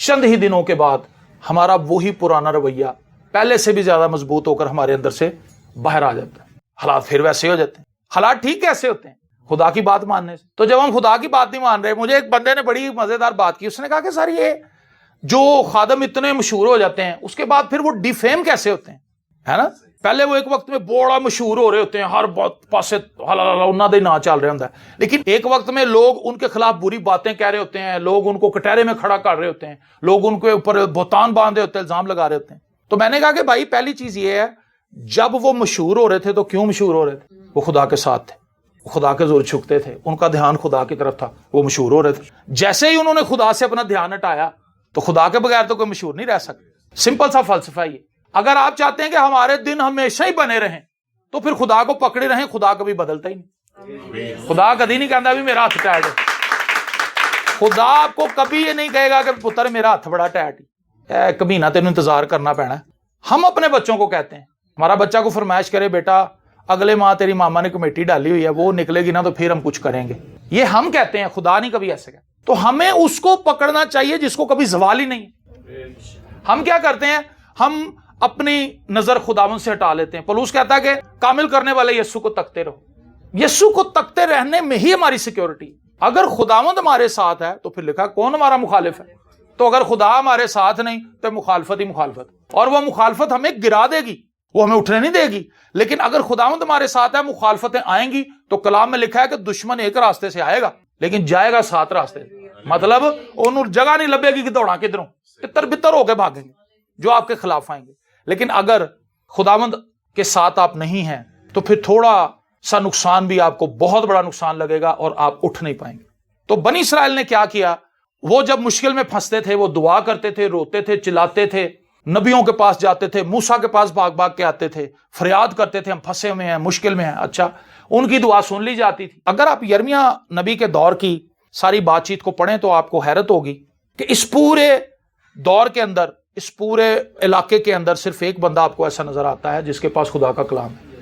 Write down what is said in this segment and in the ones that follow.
چند ہی دنوں کے بعد ہمارا وہی پرانا رویہ پہلے سے بھی زیادہ مضبوط ہو کر ہمارے اندر سے باہر آ جاتا ہے. حالات پھر ویسے ہو جاتے ہیں. حالات ٹھیک کیسے ہوتے ہیں؟ خدا کی بات ماننے سے. تو جب ہم خدا کی بات نہیں مان رہے, مجھے ایک بندے نے بڑی مزیدار بات کی, اس نے کہا کہ سر یہ جو خادم اتنے مشہور ہو جاتے ہیں اس کے بعد پھر وہ ڈیفیم کیسے ہوتے ہیں, ہے نا. پہلے وہ ایک وقت میں بڑا مشہور ہو رہے ہوتے ہیں, ہر پاسے انہاں دے نا چل رہا ہوتا ہے, لیکن ایک وقت میں لوگ ان کے خلاف بری باتیں کہہ رہے ہوتے ہیں, لوگ ان کو کٹہرے میں کھڑا کر رہے ہوتے ہیں, لوگ ان کے اوپر بہتان باندھے ہوتے ہیں, الزام لگا رہے ہوتے ہیں. تو میں نے کہا کہ بھائی پہلی چیز یہ ہے, جب وہ مشہور ہو رہے تھے تو کیوں مشہور ہو رہے تھے؟ وہ خدا کے ساتھ تھے, خدا کے زور چھکتے تھے, ان کا دھیان خدا کی طرف تھا, وہ مشہور ہو رہے تھے. جیسے ہی انہوں نے خدا سے اپنا دھیان ہٹایا تو خدا کے بغیر تو کوئی مشہور نہیں رہ سکتا. سمپل سا فلسفہ یہ. اگر آپ چاہتے ہیں کہ ہمارے دن ہمیشہ ہی بنے رہیں تو پھر خدا کو پکڑے رہیں. خدا کبھی بدلتا ہی نہیں. خدا کبھی نہیں کہتا بھی میرا ہاتھ ٹائٹ ہے. خدا آپ کو کبھی یہ نہیں کہے گا کہ پتر میرا ہاتھ بڑا ٹائٹ ہے, کبھی نہ تینوں انتظار کرنا پینا ہے. ہم اپنے بچوں کو کہتے ہیں, ہمارا بچہ کو فرمائش کرے بیٹا اگلے ماہ تیری ماما نے کمیٹی ڈالی ہوئی ہے, وہ نکلے گی نا تو پھر ہم کچھ کریں گے. یہ ہم کہتے ہیں, خدا نہیں کبھی ایسے کہتا. تو ہمیں اس کو پکڑنا چاہیے جس کو کبھی زوال ہی نہیں. ہم کیا کرتے ہیں, ہم اپنی نظر خداوند سے ہٹا لیتے ہیں. پولس کہتا ہے کہ کامل کرنے والے یسوع کو تکتے رہو. یسوع کو تکتے رہنے میں ہی ہماری سیکیورٹی. اگر خداوند ہمارے ساتھ ہے تو پھر لکھا کون ہمارا مخالف ہے. تو اگر خدا ہمارے ساتھ نہیں تو مخالفت ہی مخالفت, اور وہ مخالفت ہمیں گرا دے گی, وہ ہمیں اٹھنے نہیں دے گی. لیکن اگر خداوند ہمارے ساتھ ہے, مخالفتیں آئیں گی تو کلام میں لکھا ہے کہ دشمن ایک راستے سے آئے گا لیکن جائے گا 7 راستے سے. مطلب انہوں جگہ نہیں لبے گی کہ دوڑا کدھروں, تتر بتر ہو کے بھاگیں گے جو آپ کے خلاف آئیں گے. لیکن اگر خداوند کے ساتھ آپ نہیں ہیں تو پھر تھوڑا سا نقصان بھی آپ کو بہت بڑا نقصان لگے گا اور آپ اٹھ نہیں پائیں گے. تو بنی اسرائیل نے کیا کیا, وہ جب مشکل میں پھنستے تھے وہ دعا کرتے تھے, روتے تھے, چلاتے تھے, نبیوں کے پاس جاتے تھے, موسیٰ کے پاس بھاگ بھاگ کے آتے تھے, فریاد کرتے تھے ہم پھنسے ہوئے ہیں, مشکل میں ہیں. اچھا, ان کی دعا سن لی جاتی تھی. اگر آپ یرمیہ نبی کے دور کی ساری بات چیت کو پڑھیں تو آپ کو حیرت ہوگی کہ اس پورے دور کے اندر, اس پورے علاقے کے اندر صرف ایک بندہ آپ کو ایسا نظر آتا ہے جس کے پاس خدا کا کلام ہے,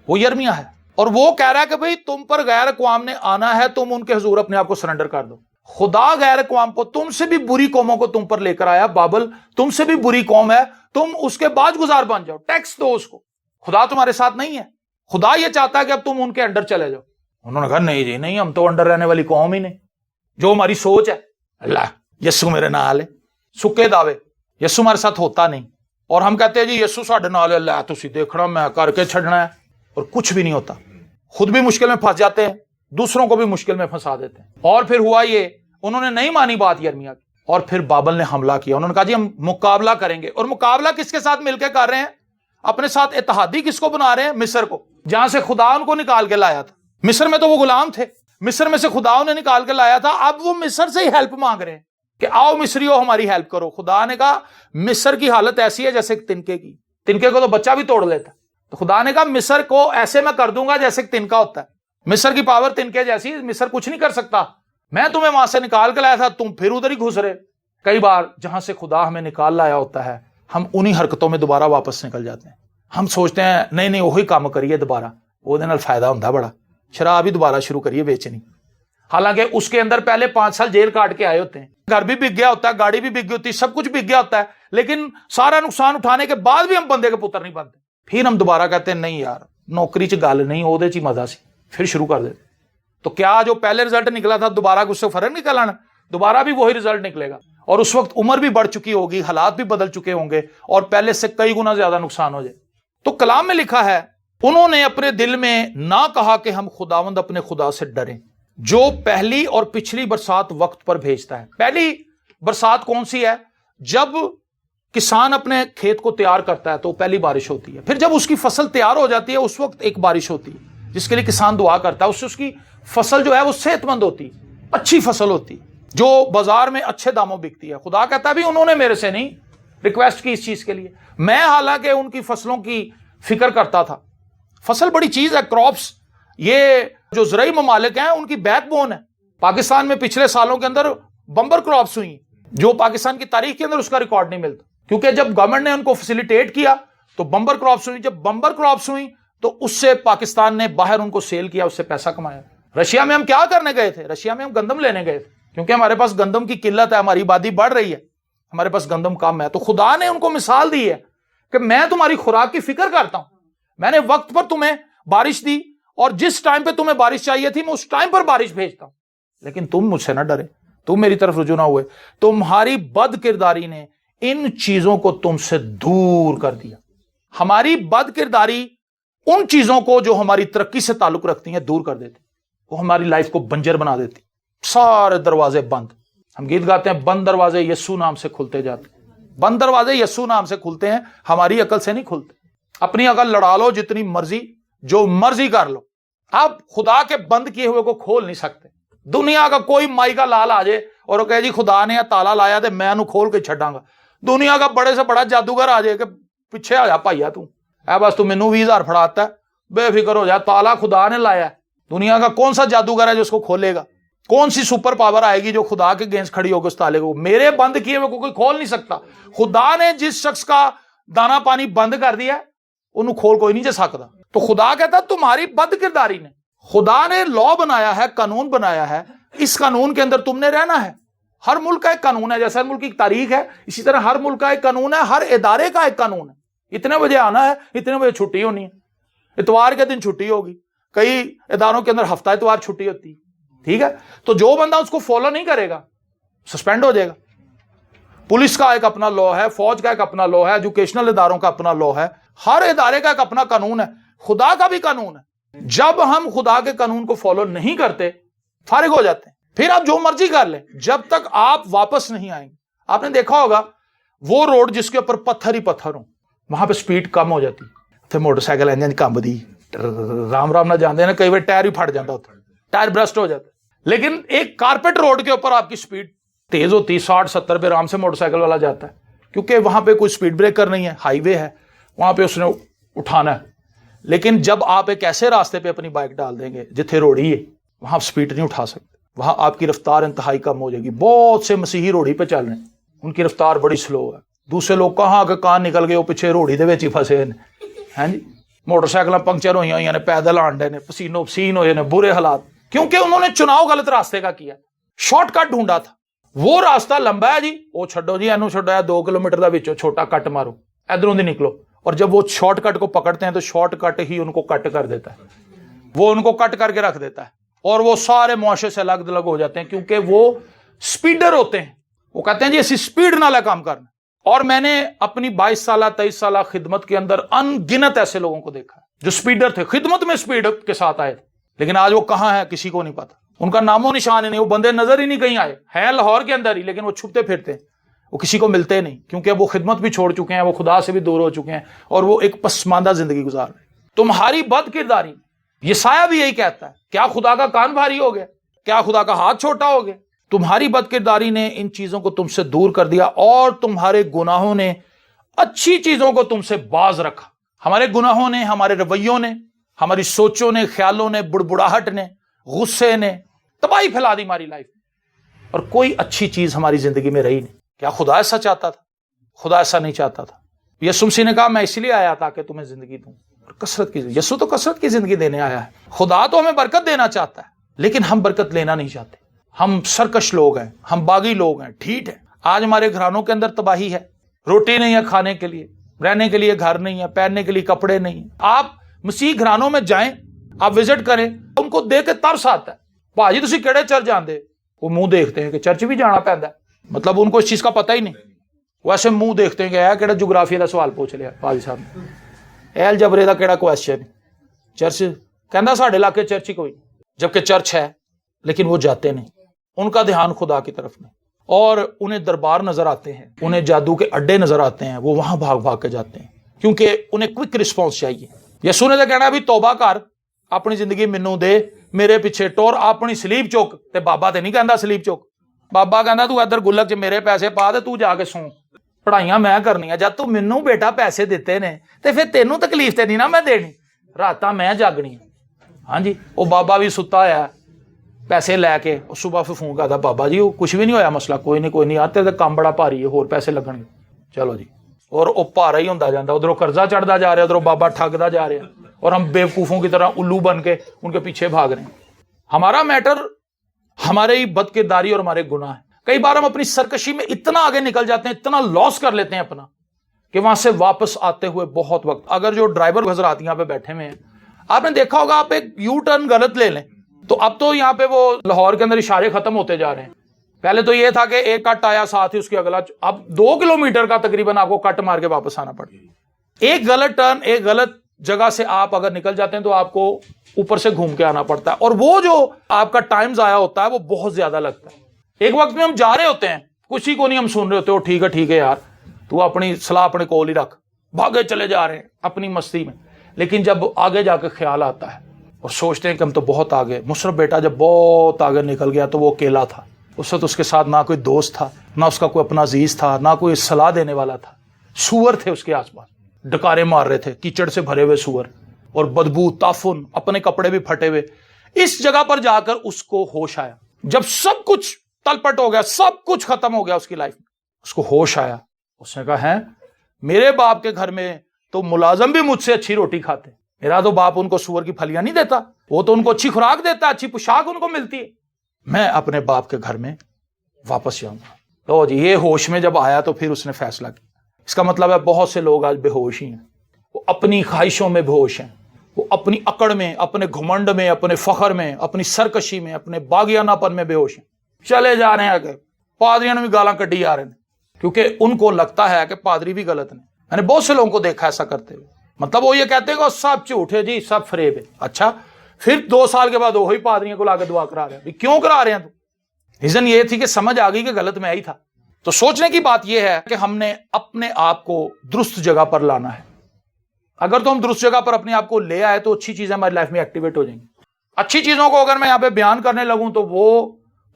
وہ یرمیہ ہے. اور وہ کہہ رہا ہے کہ بھئی تم پر غیر اقوام نے آنا ہے, تم ان کے حضور اپنے آپ کو سرنڈر کر دو. خدا غیر اقوام کو, تم سے بھی بری قوموں کو تم پر لے کر آیا, بابل تم سے بھی بری قوم ہے, تم اس کے باج گزار بن جاؤ, ٹیکس دو اس کو. خدا تمہارے ساتھ نہیں ہے. خدا یہ چاہتا ہے کہ اب تم ان کے انڈر چلے جاؤ. انہوں نے کہا نہیں جی نہیں, ہم تو انڈر رہنے والی قوم ہی نہیں, جو ہماری سوچ ہے. اللہ یسو میرے نال ہے, سکے دعوے, یسو ہمارے ساتھ ہوتا نہیں. اور ہم کہتے ہیں جی یسو ساڈے نال ہے, اللہ تسی دیکھنا میں کر کے چھڑنا ہے, اور کچھ بھی نہیں ہوتا. خود بھی مشکل میں پھنس جاتے ہیں, دوسروں کو بھی مشکل میں پھنسا دیتے ہیں. اور پھر ہوا یہ, انہوں نے نہیں مانی بات یرمیہ کی, اور پھر بابل نے حملہ کیا. انہوں نے کہا جی ہم مقابلہ کریں گے. اور مقابلہ کس کے ساتھ مل کے کر رہے ہیں؟ اپنے ساتھ اتحادی کس کو بنا رہے ہیں؟ مصر کو, جہاں سے خدا ان کو نکال کے لایا تھا. مصر میں تو وہ غلام تھے, مصر میں سے خدا انہیں نکال کے لایا تھا. اب وہ مصر سے ہی ہیلپ مانگ رہے ہیں کہ آؤ مصریو ہماری ہیلپ کرو. خدا نے کہا مصر کی حالت ایسی ہے جیسے تنکے کی, تنکے کو تو بچہ بھی توڑ لیتا. تو خدا نے کہا مصر کو ایسے میں کر دوں گا جیسے تنکا ہوتا ہے. مصر کی پاور تنکے جیسی, مصر کچھ نہیں کر سکتا. میں تمہیں وہاں سے نکال کے لایا تھا, تم پھر ادھر ہی گھس رہے. کئی بار جہاں سے خدا ہمیں نکال لایا ہوتا ہے ہم انہی حرکتوں میں دوبارہ واپس نکل جاتے ہیں. ہم سوچتے ہیں نہیں نہیں وہی کام کریے دوبارہ, وہ دن فائدہ ہوتا بڑا, شراب ہی دوبارہ شروع کریے بیچنی. حالانکہ اس کے اندر پہلے 5 سال جیل کاٹ کے آئے ہوتے ہیں, گھر بھی بک گیا ہوتا ہے, گاڑی بھی بک گئی ہوتی ہے, سب کچھ بک گیا ہوتا ہے, لیکن سارا نقصان اٹھانے کے بعد بھی ہم بندے کے پتر نہیں بنتے. پھر ہم دوبارہ کہتے ہیں نہیں یار نوکری چ گل نہیں, وہ چ مزہ سی, پھر شروع کر دیتے. تو کیا جو پہلے رزلٹ نکلا تھا دوبارہ اس سے فرق نکل آنا؟ دوبارہ بھی وہی رزلٹ نکلے گا. اور اس وقت عمر بھی بڑھ چکی ہوگی, حالات بھی بدل چکے ہوں گے, اور پہلے سے کئی گنا زیادہ نقصان ہو جائے. تو کلام میں لکھا ہے انہوں نے اپنے دل میں نہ کہا کہ ہم خداوند اپنے خدا سے ڈریں, جو پہلی اور پچھلی برسات وقت پر بھیجتا ہے. پہلی برسات کون سی ہے؟ جب کسان اپنے کھیت کو تیار کرتا ہے تو پہلی بارش ہوتی ہے. پھر جب اس کی فصل تیار ہو جاتی ہے اس وقت ایک بارش ہوتی ہے جس کے لیے کسان دعا کرتا ہے. اس سے اس کی فصل جو ہے وہ صحت مند ہوتی, اچھی فصل ہوتی, جو بازار میں اچھے داموں بکتی ہے. خدا کہتا ہے بھی انہوں نے میرے سے نہیں ریکویسٹ کی اس چیز کے لیے, میں حالانکہ ان کی فصلوں کی فکر کرتا تھا. فصل بڑی چیز ہے, کراپس یہ جو زرعی ممالک ہیں ان کی بیک بون ہے. پاکستان میں پچھلے سالوں کے اندر بمبر کراپس ہوئی, جو پاکستان کی تاریخ کے اندر اس کا ریکارڈ نہیں ملتا, کیونکہ جب گورنمنٹ نے ان کو فیسیلیٹیٹ کیا تو بمبر کراپس ہوئی. جب بمبر کراپس ہوئی تو اس سے پاکستان نے باہر ان کو سیل کیا, اس سے پیسہ کمایا. رشیا میں ہم کیا کرنے گئے تھے؟ رشیا میں ہم گندم لینے گئے تھے, کیونکہ ہمارے پاس گندم کی قلت ہے, ہماری آبادی بڑھ رہی ہے, ہمارے پاس گندم کم ہے. تو خدا نے ان کو مثال دی ہے کہ میں تمہاری خوراک کی فکر کرتا ہوں, میں نے وقت پر تمہیں بارش دی, اور جس ٹائم پہ تمہیں بارش چاہیے تھی میں اس ٹائم پر بارش بھیجتا ہوں, لیکن تم مجھ سے نہ ڈرے, تم میری طرف رجوع نہ ہوئے. تمہاری بد کرداری نے ان چیزوں کو تم سے دور کر دیا. ہماری بد کرداری ان چیزوں کو جو ہماری ترقی سے تعلق رکھتی ہیں دور کر دیتی, وہ ہماری لائف کو بنجر بنا دیتی. سارے دروازے بند. ہم گیت گاتے ہیں, بند دروازے یسوع نام سے کھلتے جاتے ہیں. بند دروازے یسوع نام سے کھلتے ہیں, ہماری عقل سے نہیں کھلتے. اپنی عقل لڑا لو جتنی مرضی, جو مرضی کر لو, آپ خدا کے بند کیے ہوئے کو کھول نہیں سکتے. دنیا کا کوئی مائی کا لال آ جائے اور وہ کہے جی خدا نے تالا لایا تو میں انہوں کھول کے چھڈاں گا. دنیا کا بڑے سے بڑا جادوگر آ جائے کہ پیچھے آ جا بھائیا تو بس تو مینوں 20,000 پھڑاتا ہے, بے فکر ہو جا, تالا خدا نے لایا ہے. دنیا کا کون سا جادوگر ہے جو اس کو کھولے گا؟ کون سی سپر پاور آئے گی جو خدا کے اگینسٹ کھڑی ہوگی اس تالے کو؟ میرے بند کیے ہوئے کو کوئی کھول نہیں سکتا. خدا نے جس شخص کا دانا پانی بند کر دیا انہوں کھول کوئی نہیں جا سکتا. تو خدا کہتا تمہاری بد کرداری نے, خدا نے لا بنایا ہے, قانون بنایا ہے, اس قانون کے اندر تم نے رہنا ہے. ہر ملک کا ایک قانون ہے, جیسے ہر ملک کی ایک تاریخ ہے, اسی طرح ہر ملک کا ایک قانون ہے, ہر ادارے کا ایک قانون ہے. اتنے بجے آنا ہے, اتنے بجے چھٹی ہونی ہے, اتوار کے دن چھٹی ہوگی. کئی اداروں کے اندر ہفتہ اتوار چھٹی ہوتی ہے, ٹھیک ہے. تو جو بندہ اس کو فالو نہیں کرے گا سسپینڈ ہو جائے گا. پولیس کا ایک اپنا لا ہے, فوج کا ایک اپنا لا ہے, ایجوکیشنل اداروں کا اپنا لا ہے, ہر ادارے کا ایک اپنا قانون ہے. خدا کا بھی قانون ہے. جب ہم خدا کے قانون کو فالو نہیں کرتے فارغ ہو جاتے ہیں. پھر آپ جو مرضی کر لیں, جب تک آپ واپس نہیں آئیں گے. آپ نے دیکھا ہوگا وہ روڈ جس کے اوپر پتھر ہی پتھر ہوں, وہاں پہ سپیڈ کم ہو جاتی, پھر موٹر سائیکل انجن کم دی, رام رام نہ جانتے ہیں, کئی بار ٹائر ہی پھٹ جاتا ہوتا, ٹائر برسٹ ہو جاتا. لیکن ایک کارپیٹ روڈ کے اوپر آپ کی سپیڈ تیز ہوتی, 60-70 پہ آرام سے موٹر سائیکل والا جاتا ہے, کیونکہ وہاں پہ کوئی سپیڈ بریکر نہیں ہے, ہائی وے ہے, وہاں پہ اس نے اٹھانا ہے. لیکن جب آپ ایک ایسے راستے پہ اپنی بائک ڈال دیں گے جتھے روڑی ہے, وہاں آپ سپیڈ نہیں اٹھا سکتے, وہاں آپ کی رفتار انتہائی کم ہو جائے گی. بہت سے مسیحی روڑی پہ چل رہے ہیں, ان کی رفتار بڑی سلو ہے. دوسرے لوگ کہاں کے کہاں نکل گئے, وہ پیچھے روڑی دے وچ ہی پھسے ہیں جی. موٹر سائیکل پنکچر ہوئی ہوئی نے, پیدل آنڈے نے, پسینو پسین ہوئے نے, برے حالات, کیونکہ انہوں نے چناؤ غلط راستے کا کیا, شارٹ کٹ ڈھونڈا تھا. وہ راستہ لمبا ہے جی, وہ چھڈو جی, اینو چھڈو, 2 کلومیٹر دا وچوں چھوٹا کٹ مارو, ادھروں دی نکلو. اور جب وہ شارٹ کٹ کو پکڑتے ہیں تو شارٹ کٹ ہی ان کو کٹ کر دیتا ہے, وہ ان کو کٹ کر کے رکھ دیتا ہے, اور وہ سارے معاشرے سے الگ الگ ہو جاتے ہیں, کیونکہ وہ سپیڈر ہوتے ہیں. وہ کہتے ہیں جی اسی سپیڈ نال کام کرنا. اور میں نے اپنی 22 سالہ 23 سالہ خدمت کے اندر ان گنت ایسے لوگوں کو دیکھا جو سپیڈر تھے, خدمت میں سپیڈ کے ساتھ آئے تھے, لیکن آج وہ کہاں ہے کسی کو نہیں پتا. ان کا نام و نشان ہی نہیں, وہ بندے نظر ہی نہیں کہیں آئے ہیں, لاہور کے اندر ہی, لیکن وہ چھپتے پھرتے ہیں, وہ کسی کو ملتے نہیں, کیونکہ وہ خدمت بھی چھوڑ چکے ہیں, وہ خدا سے بھی دور ہو چکے ہیں, اور وہ ایک پسماندہ زندگی گزار رہے ہیں. تمہاری بد کرداری, یسایہ بھی یہی کہتا ہے, کیا خدا کا کان بھاری ہو گیا, کیا خدا کا ہاتھ چھوٹا ہو گیا؟ تمہاری بد کرداری نے ان چیزوں کو تم سے دور کر دیا, اور تمہارے گناہوں نے اچھی چیزوں کو تم سے باز رکھا. ہمارے گناہوں نے, ہمارے رویوں نے, ہماری سوچوں نے, خیالوں نے, بڑبڑاہٹ نے, غصے نے تباہی پھیلا دی ہماری لائف میں, اور کوئی اچھی چیز ہماری زندگی میں رہی نہیں. کیا خدا ایسا چاہتا تھا؟ خدا ایسا نہیں چاہتا تھا. یسوع مسیح نے کہا میں اس لیے آیا تاکہ تمہیں زندگی دوں, اور کثرت کی. یسوع تو کثرت کی زندگی دینے آیا ہے. خدا تو ہمیں برکت دینا چاہتا ہے, لیکن ہم برکت لینا نہیں چاہتے. ہم سرکش لوگ ہیں, ہم باغی لوگ ہیں, ٹھیک ہے. آج ہمارے گھرانوں کے اندر تباہی ہے, روٹی نہیں ہے کھانے کے لیے, رہنے کے لیے گھر نہیں ہے, پہننے کے لیے کپڑے نہیں ہیں. آپ مسیح گھرانوں میں جائیں, آپ وزٹ کریں, ان کو دیکھ کے ترس آتا ہے. بھاجی تسی کیڑے چرچ جاندے؟ وہ منہ دیکھتے ہیں کہ چرچ بھی جانا پیندا ہے, مطلب ان کو اس چیز کا پتہ ہی نہیں. وہ ایسے منہ دیکھتے ہیں کہ اے کیڑا جغرافیہ دا سوال پوچھ لیا بھاجی صاحب نے, اے الجبرے دا کیڑا کوسچن, چرچ کہندا ساڈے علاقے چرچ ہی کوئی, جبکہ چرچ ہے, لیکن وہ جاتے نہیں. ان کا دھیان خدا کی طرف نہیں, اور انہیں دربار نظر آتے ہیں, انہیں جادو کے اڈے نظر آتے ہیں, وہ وہاں بھاگ بھاگ کے جاتے ہیں, کیونکہ انہیں کوئک رسپانس چاہیے. یسوع نے تو کہنا بھی توبہ کر, اپنی زندگی مینوں دے, میرے پیچھے ٹور, اپنی سلیب چوک. تے بابا تے نہیں کہندا سلیب چوک, بابا کہندا تو ادھر گلک 'چ میرے پیسے پا دے, تو جا کے سو, پڑھائیاں میں کرنی. جب تو مینوں بیٹا پیسے دیتے نے تے پھر تینوں تکلیف تے نہیں نا میں دینی, راتاں میں جاگنی. ہاں جی, وہ بابا بھی ستا ہے پیسے لے کے, صبح پھر فون کرتا, بابا جی وہ کچھ بھی نہیں ہویا, مسئلہ کوئی نہیں یار, تیرے کام بڑا بھاری ہے, ہور پیسے لگن گے, چلو جی. اور وہ بھارا ہی ہوندا جاندا, ادھروں قرضہ چڑھدا جا رہا, ادھروں بابا ٹھگدا جا رہا, اور ہم بیوقوفوں کی طرح الو بن کے ان کے پیچھے بھاگ رہے ہیں. ہمارا میٹر ہمارے ہی بد کرداری اور ہمارے گناہ ہیں. کئی بار ہم اپنی سرکشی میں اتنا آگے نکل جاتے ہیں, اتنا لاس کر لیتے ہیں اپنا, کہ وہاں سے واپس آتے ہوئے بہت وقت. اگر جو ڈرائیور حضرات یہاں پہ بیٹھے ہوئے ہیں, آپ نے دیکھا ہوگا, آپ ایک یو ٹرن غلط لے لیں تو اب تو یہاں پہ وہ لاہور کے اندر اشارے ختم ہوتے جا رہے ہیں. پہلے تو یہ تھا کہ ایک کٹ آیا ساتھ ہی اس کے اگلا, اب 2 کلومیٹر کا تقریباً آپ کو کٹ مار کے واپس آنا پڑتا. ایک غلط ٹرن, ایک غلط جگہ سے آپ اگر نکل جاتے ہیں تو آپ کو اوپر سے گھوم کے آنا پڑتا ہے, اور وہ جو آپ کا ٹائم ضائع ہوتا ہے وہ بہت زیادہ لگتا ہے. ایک وقت میں ہم جا رہے ہوتے ہیں, کسی کو نہیں ہم سن رہے ہوتے, وہ ٹھیک ہے یار, تو اپنی صلاح اپنے کول ہی رکھ, بھاگے چلے جا رہے ہیں اپنی مستی میں. لیکن جب آگے جا کے خیال آتا ہے اور سوچتے ہیں کہ ہم تو بہت آگے. مصرف بیٹا جب بہت آگے نکل گیا تو وہ اکیلا تھا. اس وقت اس کے ساتھ نہ کوئی دوست تھا, نہ اس کا کوئی اپنا عزیز تھا, نہ کوئی صلاح دینے والا تھا. سور تھے اس کے آس پاس, ڈکارے مار رہے تھے, کیچڑ سے بھرے ہوئے سور, اور بدبو, تافن, اپنے کپڑے بھی پھٹے ہوئے. اس جگہ پر جا کر اس کو ہوش آیا. جب سب کچھ تلپٹ ہو گیا, سب کچھ ختم ہو گیا اس کی لائف میں, اس کو ہوش آیا. اس نے کہا, ہے میرے باپ کے گھر میں تو ملازم بھی مجھ سے اچھی روٹی کھاتے, میرا تو باپ ان کو سور کی پھلیاں نہیں دیتا, وہ تو ان کو اچھی خوراک دیتا, اچھی پوشاک ان کو ملتی ہے. میں اپنے باپ کے گھر میں واپس جاؤں گا. تو جی یہ ہوش میں جب آیا تو پھر اس نے فیصلہ کیا. اس کا مطلب ہے بہت سے لوگ آج بے ہوش ہی ہیں, وہ اپنی خواہشوں میں بے ہوش ہیں, وہ اپنی اکڑ میں, اپنے گھمنڈ میں, اپنے فخر میں, اپنی سرکشی میں, اپنے باغیانہ پن میں بے ہوش ہیں. چلے جا رہے ہیں آگے, پادریوں نے بھی گالاں کٹی آ رہے ہیں, کیونکہ ان کو لگتا ہے کہ پادری بھی غلط ہیں. میں نے بہت سے لوگوں کو دیکھا ایسا کرتے ہوئے. مطلب وہ یہ کہتے ہیں کہ سب جھوٹ ہے جی, سب فریب ہے. اچھا, پھر 2 سال کے بعد وہی پادریوں کو لا کے دعا کرا رہے ہیں. کیوں کرا رہے ہیں؟ تو ریزن یہ تھی کہ سمجھ آ گئی کہ غلط میں ہی تھا. تو سوچنے کی بات یہ ہے کہ ہم نے اپنے آپ کو درست جگہ پر لانا ہے. اگر تو ہم درست جگہ پر اپنے آپ کو لے آئے تو اچھی چیزیں ہماری لائف میں ایکٹیویٹ ہو جائیں گی. اچھی چیزوں کو اگر میں یہاں پہ بیان کرنے لگوں تو وہ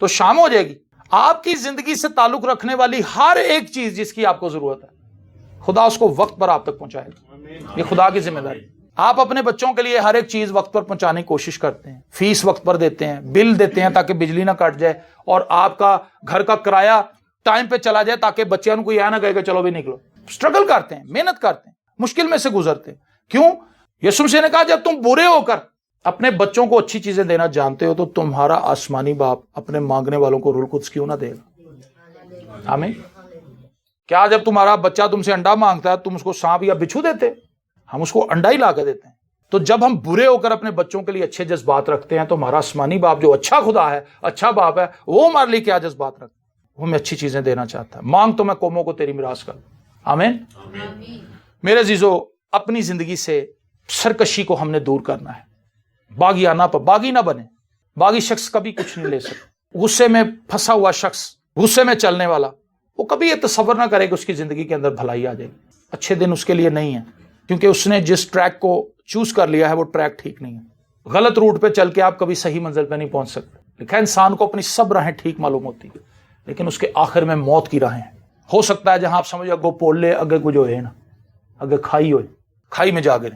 تو شام ہو جائے گی. آپ کی زندگی سے تعلق رکھنے والی ہر ایک چیز جس کی آپ کو ضرورت ہے, خدا اس کو وقت پر آپ تک پہنچائے گا. یہ خدا کی ذمہ داری. آپ اپنے بچوں کے لیے ہر ایک چیز وقت پر پہنچانے کی کوشش کرتے ہیں, فیس وقت پر دیتے ہیں, بل دیتے ہیں تاکہ بجلی نہ کٹ جائے, اور آپ کا گھر کا کرایہ ٹائم پہ چلا جائے تاکہ بچیاں کو یہ نہ کہے کہ چلو بھی نکلو. اسٹرگل کرتے ہیں, محنت کرتے ہیں, مشکل میں سے گزرتے ہیں. کیوں؟ یسوع مسیح نے کہا جب تم برے ہو کر اپنے بچوں کو اچھی چیزیں دینا جانتے ہو تو تمہارا آسمانی باپ اپنے مانگنے والوں کو روح القدس کیوں نہ دے گا. آمین. کیا جب تمہارا بچہ تم سے انڈا مانگتا ہے تم اس کو سانپ یا بچھو دیتے؟ ہم اس کو انڈا ہی لا کے دیتے ہیں. تو جب ہم برے ہو کر اپنے بچوں کے لیے اچھے جذبات رکھتے ہیں تو ہمارا آسمانی باپ جو اچھا خدا ہے, اچھا باپ ہے, وہ ہمارے لیے کیا جذبات رکھتا ہے؟ وہ ہمیں اچھی چیزیں دینا چاہتا ہے. مانگ تو میں قوموں کو تیری میراث کر. آمین. میرے عزیزو, اپنی زندگی سے سرکشی کو ہم نے دور کرنا ہے. باغیانہ پر باغی نہ بنے. باغی شخص کبھی کچھ نہیں لے سکتا. غصے میں پھنسا ہوا شخص, غصے میں چلنے والا, وہ کبھی یہ تصور نہ کرے کہ اس کی زندگی کے اندر بھلائی آ جائے گی. اچھے دن اس کے لیے نہیں ہے, کیونکہ اس نے جس ٹریک کو چوز کر لیا ہے وہ ٹریک ٹھیک نہیں ہے. غلط روٹ پہ چل کے آپ کبھی صحیح منزل پہ نہیں پہنچ سکتے. لکھا ہے انسان کو اپنی سب راہیں ٹھیک معلوم ہوتی ہے لیکن اس کے آخر میں موت کی راہیں ہیں. ہو سکتا ہے جہاں آپ سمجھو اگو پول لے اگے کو جو ہے نا, اگے کھائی ہوئے, کھائی میں جا گرے.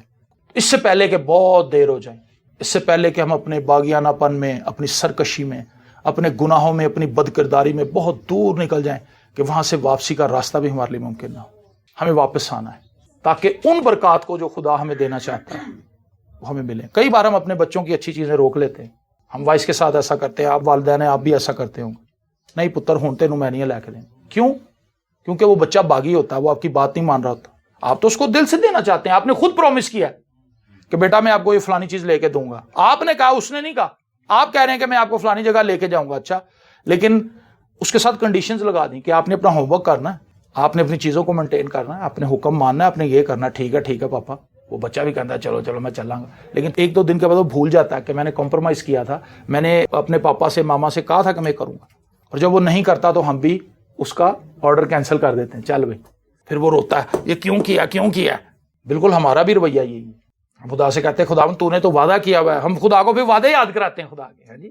اس سے پہلے کہ بہت دیر ہو جائے, اس سے پہلے کہ ہم اپنے باغیانہ پن میں, اپنی سرکشی میں, اپنے گناہوں میں, اپنی بد کرداری میں بہت دور نکل جائیں کہ وہاں سے واپسی کا راستہ بھی ہمارے لیے ممکن نہ ہو. ہمیں واپس آنا ہے تاکہ ان برکات کو جو خدا ہمیں دینا چاہتا ہے وہ ہمیں ملے. کئی بار ہم اپنے بچوں کی اچھی چیزیں روک لیتے ہیں. ہم وائس کے ساتھ ایسا کرتے ہیں, آپ والدین ہیں آپ بھی ایسا کرتے ہوں گے. نہیں پتر ہونتے نو میں نہیں لے کے دیں. کیوں؟ کیونکہ وہ بچہ باغی ہوتا ہے, وہ آپ کی بات نہیں مان رہا ہوتا. آپ تو اس کو دل سے دینا چاہتے ہیں. آپ نے خود پرومس کیا ہے کہ بیٹا میں آپ کو یہ فلانی چیز لے کے دوں گا. آپ نے کہا, اس نے نہیں کہا. آپ کہہ رہے ہیں کہ میں آپ کو فلانی جگہ لے کے جاؤں گا. اچھا, لیکن اس کے ساتھ کنڈیشنز لگا دیں کہ آپ نے اپنا ہوم ورک کرنا ہے, آپ نے اپنی چیزوں کو مینٹین کرنا ہے, آپ نے حکم ماننا ہے, آپ نے یہ کرنا. ٹھیک ہے پاپا. وہ بچہ بھی کہتا ہے چلو میں چل گا. لیکن 1-2 دن کے بعد وہ بھول جاتا ہے کہ میں نے کمپرومائز کیا تھا, میں نے اپنے پاپا سے ماما سے کہا تھا کہ میں کروں گا. اور جب وہ نہیں کرتا تو ہم بھی اس کا آرڈر کینسل کر دیتے ہیں. چل بھائی. پھر وہ روتا ہے, یہ کیوں کیا. بالکل ہمارا بھی رویہ یہی ہے. خدا سے کہتے ہیں خدا تو نے تو وعدہ کیا ہوا ہے. ہم خدا کو بھی وعدے یاد کراتے ہیں خدا کے. ہاں جی,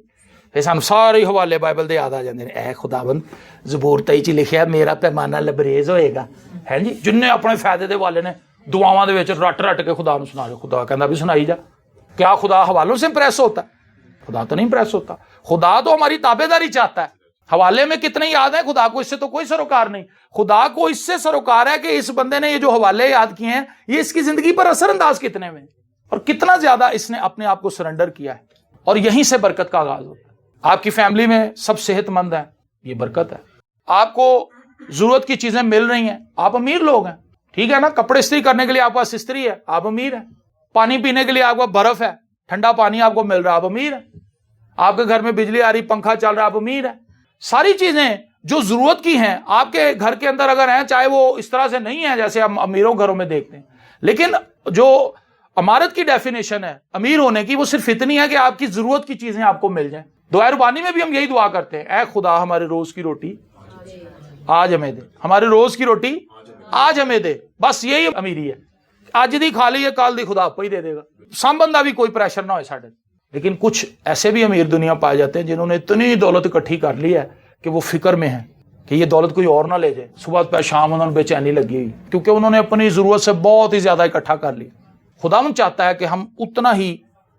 پھر سانو سارے حوالے بائبل دے یاد آ جاندے نے. اے خداوند زبور 23 لکھیا میرا پیمانہ لبریز ہوئے گا. ہے جی, جن نے اپنے فائدے دے والے نے دعاواں دے وچ رٹ کے خدا نوں سنا رہے. خدا کہندا بھی سنائی جا. کیا خدا حوالوں سے امپریس ہوتا ہے؟ خدا تو نہیں امپریس ہوتا. خدا تو ہماری تابعداری چاہتا ہے. حوالے میں کتنے یاد ہیں, خدا کو اس سے تو کوئی سروکار نہیں. خدا کو اس سے سروکار ہے کہ اس بندے نے یہ جو حوالے یاد کیے ہیں یہ اس کی زندگی پر اثر انداز کتنے میں اور کتنا زیادہ اس نے اپنے آپ کو سرنڈر کیا ہے. اور یہیں سے برکت کا آغاز ہوتا ہے. آپ کی فیملی میں سب صحت مند ہیں، یہ برکت ہے۔ آپ کو ضرورت کی چیزیں مل رہی ہیں، آپ امیر لوگ ہیں، ٹھیک ہے نا؟ کپڑے استری کرنے کے لیے آپ کے پاس استری ہے، آپ امیر ہیں۔ پانی پینے کے لیے آپ کو برف ہے، ٹھنڈا پانی آپ کو مل رہا ہے، آپ امیر ہیں۔ آپ کے گھر میں بجلی آ رہی، پنکھا چل رہا ہے، آپ امیر ہیں۔ ساری چیزیں جو ضرورت کی ہیں آپ کے گھر کے اندر اگر ہیں، چاہے وہ اس طرح سے نہیں ہے جیسے ہم امیروں گھروں میں دیکھتے ہیں، لیکن جو امارت کی ڈیفینیشن ہے امیر ہونے کی، وہ صرف اتنی ہے کہ آپ کی ضرورت کی چیزیں آپ کو مل جائیں۔ دعائے ربانی میں بھی ہم یہی دعا کرتے ہیں، اے خدا ہمارے روز کی روٹی آج ہمیں دے، ہمارے روز کی روٹی آج ہمیں دے۔ بس یہی امیری ہے، آج دی کھا لی ہے، کال دی خدا آپ کو ہی دے دے گا، سام بندہ بھی کوئی پریشر نہ ہوئے ساڑھے۔ لیکن کچھ ایسے بھی امیر دنیا پائے جاتے ہیں جنہوں نے اتنی دولت اکٹھی کر لی ہے کہ وہ فکر میں ہیں کہ یہ دولت کوئی اور نہ لے جائے، صبح پہ شام انہوں نے بے چینی لگی ہوئی، کیونکہ انہوں نے اپنی ضرورت سے بہت ہی زیادہ اکٹھا کر لی۔ خداوند چاہتا ہے کہ ہم اتنا ہی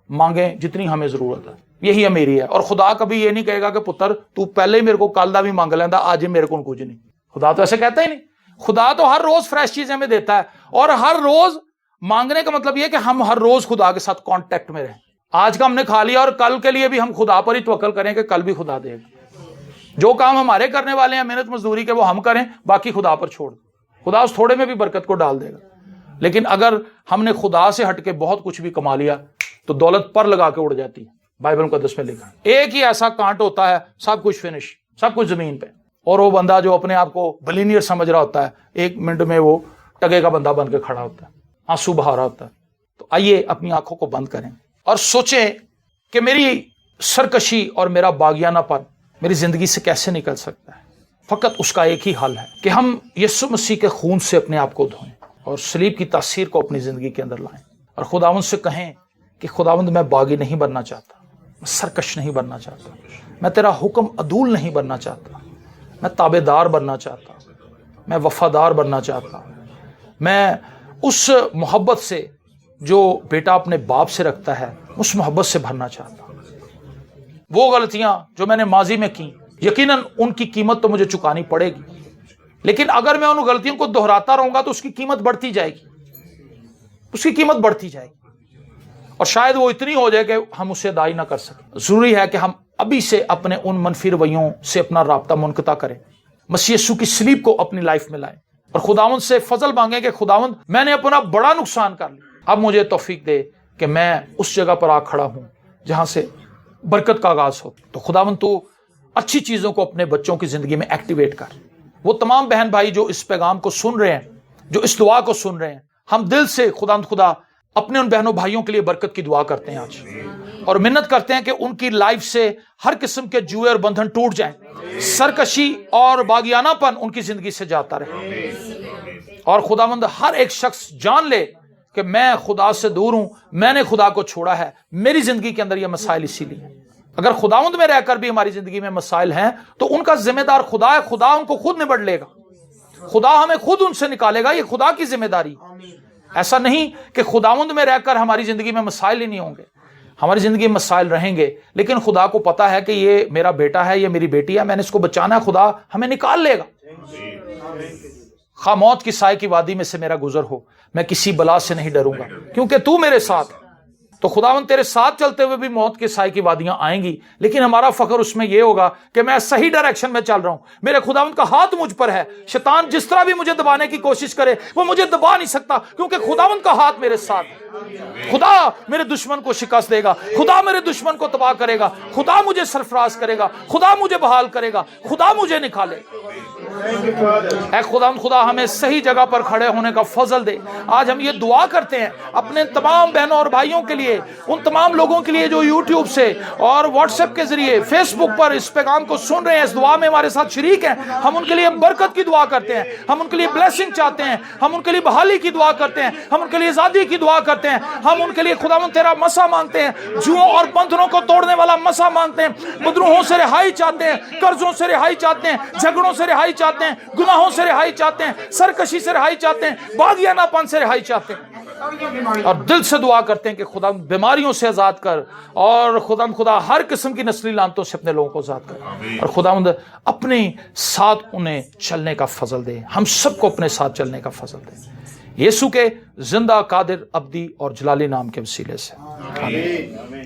مانگیں جتنی ہمیں ضرورت ہے، یہی امیری ہے۔ اور خدا کبھی یہ نہیں کہے گا کہ پتر تو پہلے ہی میرے کو کل دا بھی مانگ لینا، آج ہی میرے کو کچھ نہیں۔ خدا تو ایسے کہتا ہی نہیں، خدا تو ہر روز فریش چیزیں ہمیں دیتا ہے، اور ہر روز مانگنے کا مطلب یہ ہے کہ ہم ہر روز خدا کے ساتھ کانٹیکٹ میں رہیں۔ آج کا ہم نے کھا لیا اور کل کے لیے بھی ہم خدا پر ہی توکل کریں کہ کل بھی خدا دے گا۔ جو کام ہمارے کرنے والے ہیں محنت مزدوری کے، وہ ہم کریں، باقی خدا پر چھوڑ دیں، خدا اس تھوڑے میں بھی برکت کو ڈال دے گا۔ لیکن اگر ہم نے خدا سے ہٹ کے بہت کچھ بھی کما لیا تو دولت پر لگا کے اڑ جاتی ہے۔ بائبل مقدس میں لکھا ہے ایک ہی ایسا کانٹ ہوتا ہے، سب کچھ فنش، سب کچھ زمین پہ، اور وہ بندہ جو اپنے آپ کو بلینئر سمجھ رہا ہوتا ہے، ایک منٹ میں وہ ٹگے کا بندہ بن کے کھڑا ہوتا ہے، آنسو بہا رہا ہوتا ہے۔ تو آئیے اپنی آنکھوں کو بند کریں اور سوچیں کہ میری سرکشی اور میرا باغیانہ پن میری زندگی سے کیسے نکل سکتا ہے۔ فقط اس کا ایک ہی حل ہے کہ ہم یسوع مسیح کے خون سے اپنے آپ کو دھوئیں اور صلیب کی تاثیر کو اپنی زندگی کے اندر لائیں، اور خداوند سے کہیں کہ خداوند میں باغی نہیں بننا چاہتا، میں سرکش نہیں بننا چاہتا، میں تیرا حکم عدول نہیں بننا چاہتا، میں تابع دار بننا چاہتا، میں وفادار بننا چاہتا، میں اس محبت سے جو بیٹا اپنے باپ سے رکھتا ہے اس محبت سے بھرنا چاہتا۔ وہ غلطیاں جو میں نے ماضی میں کی، یقیناً ان کی قیمت تو مجھے چکانی پڑے گی، لیکن اگر میں ان غلطیوں کو دہراتا رہوں گا تو اس کی قیمت بڑھتی جائے گی، اس کی قیمت بڑھتی جائے گی، اور شاید وہ اتنی ہو جائے کہ ہم اسے ادا نہ کر سکیں۔ ضروری ہے کہ ہم ابھی سے اپنے ان منفی رویوں سے اپنا رابطہ منقطع کریں، مسیح یسوع کی صلیب کو اپنی لائف میں لائیں، اور خداوند سے فضل مانگیں کہ خداوند میں نے اپنا بڑا نقصان کر لیا، اب مجھے توفیق دے کہ میں اس جگہ پر آ کھڑا ہوں جہاں سے برکت کا آغاز ہو۔ تو خداوند تو اچھی چیزوں کو اپنے بچوں کی زندگی میں ایکٹیویٹ کر۔ وہ تمام بہن بھائی جو اس پیغام کو سن رہے ہیں، جو اس دعا کو سن رہے ہیں، ہم دل سے خدا اپنے ان بہنوں بھائیوں کے لیے برکت کی دعا کرتے ہیں آج، اور منت کرتے ہیں کہ ان کی لائف سے ہر قسم کے جوئے اور بندھن ٹوٹ جائیں، سرکشی اور باغیانہ پن ان کی زندگی سے جاتا رہے، اور خداوند ہر ایک شخص جان لے کہ میں خدا سے دور ہوں، میں نے خدا کو چھوڑا ہے، میری زندگی کے اندر یہ مسائل اسی لیے ہیں۔ اگر خداوند میں رہ کر بھی ہماری زندگی میں مسائل ہیں تو ان کا ذمہ دار خدا ہے، خدا ان کو خود نبڑ لے گا، خدا ہمیں خود ان سے نکالے گا، یہ خدا کی ذمہ داری۔ ایسا نہیں کہ خداوند میں رہ کر ہماری زندگی میں مسائل ہی نہیں ہوں گے، ہماری زندگی میں مسائل رہیں گے، لیکن خدا کو پتا ہے کہ یہ میرا بیٹا ہے، یہ میری بیٹی ہے، میں نے اس کو بچانا ہے، خدا ہمیں نکال لے گا۔ خواہ موت کی سائے کی وادی میں سے میرا گزر ہو، میں کسی بلا سے نہیں ڈروں گا کیونکہ تو میرے ساتھ۔ تو خداوند تیرے ساتھ چلتے ہوئے بھی موت کے سائے کی وادیاں آئیں گی، لیکن ہمارا فخر اس میں یہ ہوگا کہ میں صحیح ڈائریکشن میں چل رہا ہوں، میرے خداوند کا ہاتھ مجھ پر ہے، شیطان جس طرح بھی مجھے دبانے کی کوشش کرے وہ مجھے دبا نہیں سکتا، کیونکہ خداوند کا ہاتھ میرے ساتھ۔ خدا میرے دشمن کو شکست دے گا، خدا میرے دشمن کو تباہ کرے گا، خدا مجھے سرفراز کرے گا، خدا مجھے بحال کرے گا، خدا مجھے نکالے۔ اے خدا ہمیں صحیح جگہ پر کھڑے ہونے کا فضل دے۔ آج ہم یہ دعا کرتے ہیں اپنے تمام بہنوں اور بھائیوں کے لیے، ان تمام لوگوں کے لیے جو یوٹیوب سے اور واٹس ایپ کے ذریعے، فیس بک پر اس پیغام کو سن رہے ہیں، اس دعا میں ہمارے ساتھ شریک ہیں۔ ہم ان کے لیے برکت کی دعا کرتے ہیں، ہم ان کے لیے بلیسنگ چاہتے ہیں، ہم ان کے لیے بحالی کی دعا کرتے ہیں، ہم ان کے لیے آزادی کی دعا کرتے ہیں، ہم ان کے لیے خداوند تیرا مسا مانگتے ہیں، جوؤں اور بندھنوں کو توڑنے والا مسا مانگتے ہیں، مدروہوں سے رہائی چاہتے ہیں، قرضوں سے رہائی چاہتے ہیں، جھگڑوں سے رہائی چاہتے ہیں، گناہوں سے رہائی چاہتے ہیں، سرکشی سے رہائی چاہتے ہیں، باغیانہ پن سے رہائی چاہتے ہیں، اور دل سے دعا کرتے ہیں کہ خدا بیماریوں سے آزاد کر، اور خدا ہر قسم کی نسلی لعنتوں سے اپنے لوگوں کو آزاد کر، اور خداوند اپنے ساتھ انہیں چلنے کا فضل دے، ہم سب کو اپنے ساتھ چلنے کا فضل دے، یسوع کے زندہ قادر ابدی اور جلالی نام کے وسیلے سے آمین۔